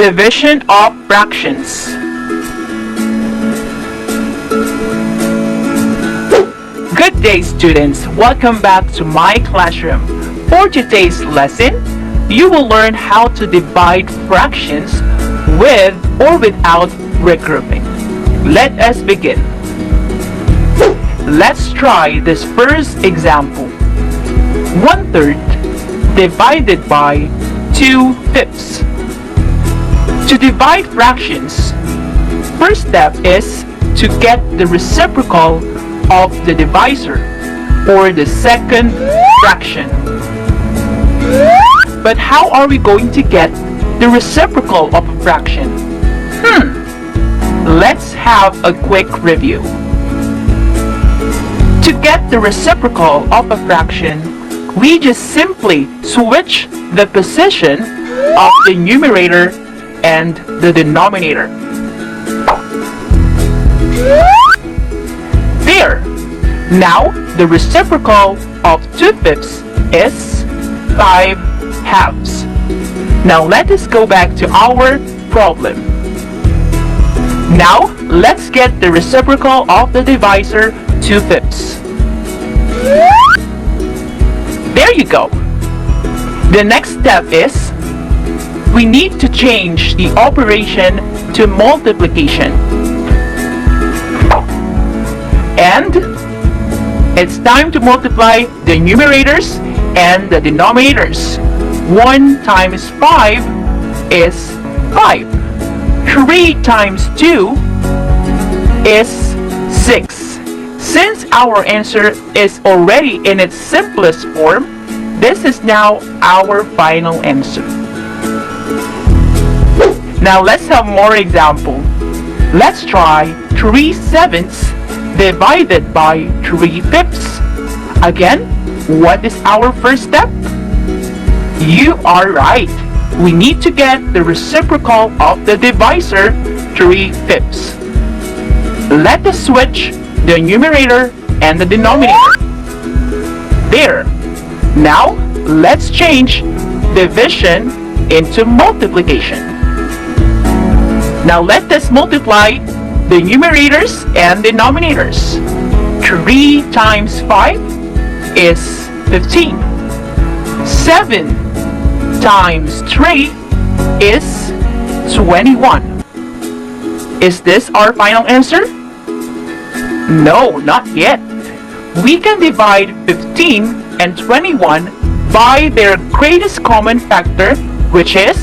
Division of fractions. Good day, students. Welcome back to my classroom. For today's lesson, you will learn how to divide fractions with or without regrouping. Let us begin. Let's try this first example. 1/3 divided by 2/5. To divide fractions, first step is to get the reciprocal of the divisor or the second fraction. But how are we going to get the reciprocal of a fraction? Let's have a quick review. To get the reciprocal of a fraction, we just simply switch the position of the numerator and the denominator. There! Now, the reciprocal of 2/5 is 5/2. Now, let us go back to our problem. Now, let's get the reciprocal of the divisor 2/5. There you go. The next step is we need to change the operation to multiplication. And it's time to multiply the numerators and the denominators. 1 times 5 is 5. 3 times 2 is 6. Since our answer is already in its simplest form, this is now our final answer. Now let's have more example. Let's try 3/7 divided by 3/5. Again, what is our first step? You are right. We need to get the reciprocal of the divisor 3/5. Let us switch the numerator and the denominator. There. Now, let's change division into multiplication. Now let us multiply the numerators and denominators. 3 times 5 is 15. 7 times 3 is 21. Is this our final answer? No, not yet. We can divide 15 and 21 by their greatest common factor, which is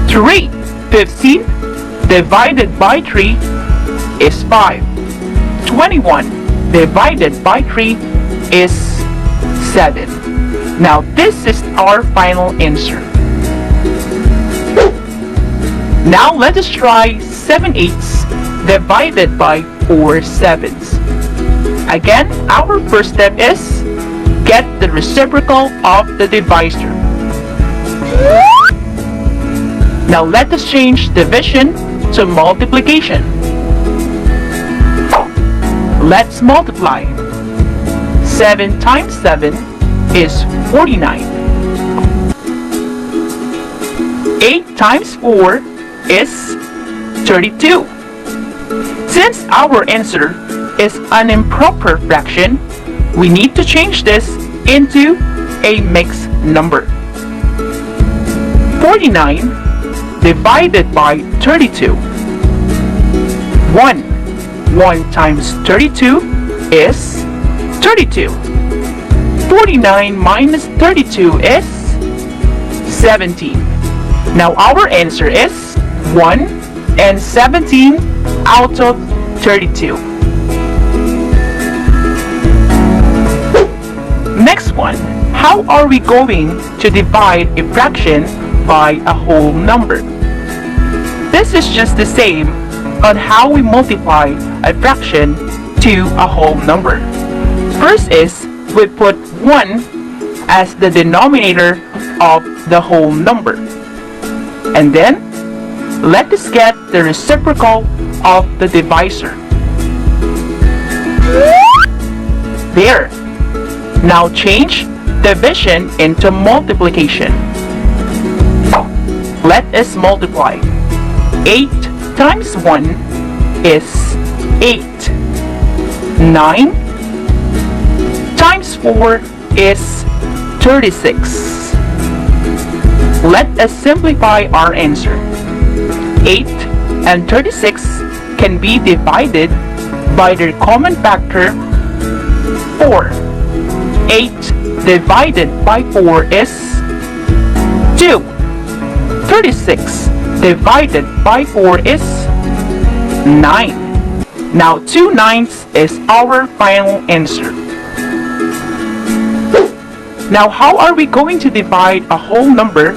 3. 15 divided by 3 is 5. 21 divided by 3 is 7. Now this is our final answer. Now let us try 7/8 divided by 4/7. Again, our first step is get the reciprocal of the divisor. Now let us change division to multiplication. Let's multiply. 7 times 7 is 49. 8 times 4 is 32. Since our answer is an improper fraction, we need to change this into a mixed number. 49 divided by 32. 1 times 32 is 32. 49 minus 32 is 17. Now our answer is 1 and 17 out of 32. Next one, how are we going to divide a fraction by a whole number? This is just the same on how we multiply a fraction to a whole number. First is we put 1 as the denominator of the whole number. And then let us get the reciprocal of the divisor. There. Now change division into multiplication. Let us multiply. 8 times 1 is 8. 9 times 4 is 36. Let us simplify our answer. 8 and 36 can be divided by their common factor 4. 8 divided by 4 is 2. 36 divided by 4 is 9. Now 2 9s is our final answer. Now how are we going to divide a whole number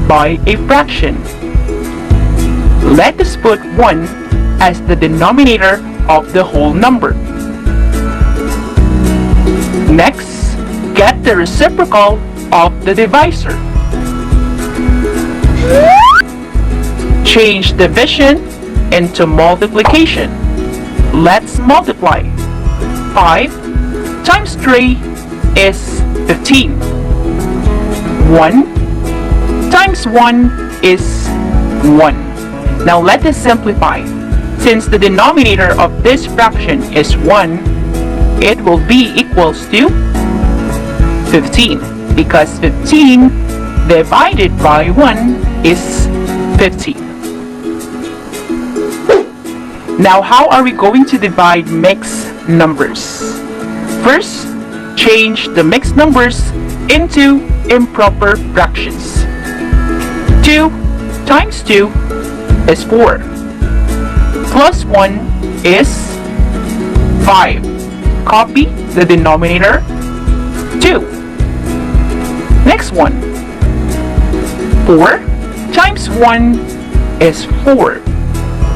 by a fraction? Let us put 1 as the denominator of the whole number. Next, get the reciprocal of the divisor. Change division into multiplication. Let's multiply. 5 times 3 is 15. 1 times 1 is 1. Now let us simplify. Since the denominator of this fraction is 1, it will be equals to 15, because 15 divided by 1 is 15. Now how are we going to divide mixed numbers? First, change the mixed numbers into improper fractions. 2 times 2 is 4. Plus 1 is 5. Copy the denominator 2. Next one. 4 times 1 is 4.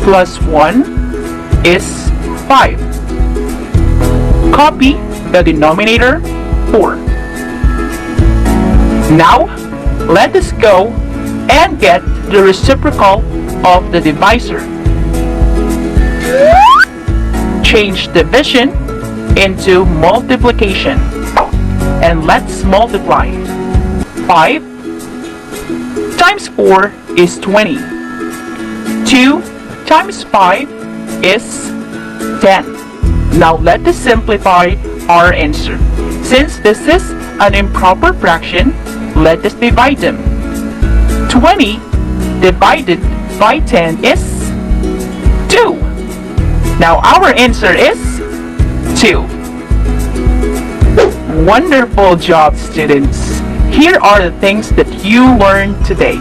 Plus 1 is 5. Copy the denominator 4. Now, let us go and get the reciprocal of the divisor. Change division into multiplication. And let's multiply. 5 times 4 is 20. 2 times 5 is 10. Now let us simplify our answer. Since this is an improper fraction, let us divide them. 20 divided by 10 is 2. Now our answer is 2. Wonderful job, students. Here are the things that you learned today.